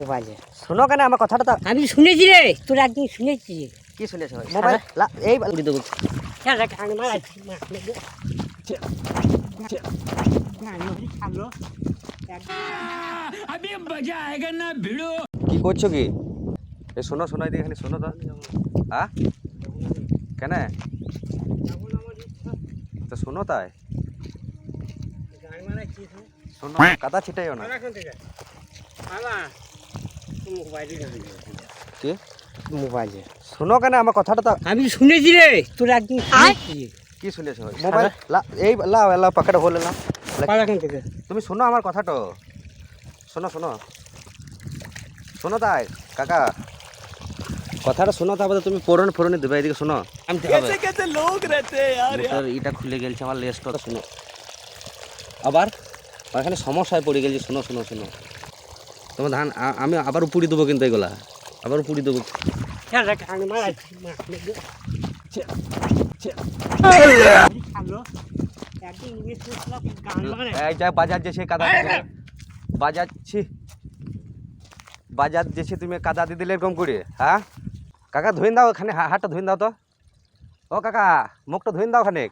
মোবাইলে শোনো কেন আমার কথাটা তো আমি শুনেছি রে, তোর একদিন শুনেছি। কি শুনেছো মোবাইল এই উড়ি দেবো কি করছো কি? এই শোনো শোনো এদিকে খালি শোনো তো। হ্যাঁ কেন তো শোনো তাই শোনো কাদা ছিটাইও না কি মোবাইলে শোনো কেন আমার কথাটা তো আমি শুনেছি রে, তোর একদিন শুনেছি। কি শুনেছো মোবাইল এই লাও লাও পাকেটে হলে না এখান থেকে তুমি শোনো আমার কথাটা শোনো শোনো শোনো তাই কাকা কথাটা শোনো তারপরে তুমি ফোরনে দেবে এদিকে শোনো মোটর ইটা খুলে গেছে আমার লেজটা শোনো আবার এখানে সমস্যায় পড়ে গেছে শোনো শোনো শোনো তোমার ধান আমি আবার উপড়ি দেবো কিন্তু এগুলা আবার উপড়ি দেবো এই যা বাজার যেছে কাদা বাজার যেছে তুমি কাদা দিয়ে দিলে এরকম করে হ্যাঁ কাকা ধুইন দাও এখানে হাতটা ধুইন দাও তো ও কাকা মুখটা ধুইন দাও খানিক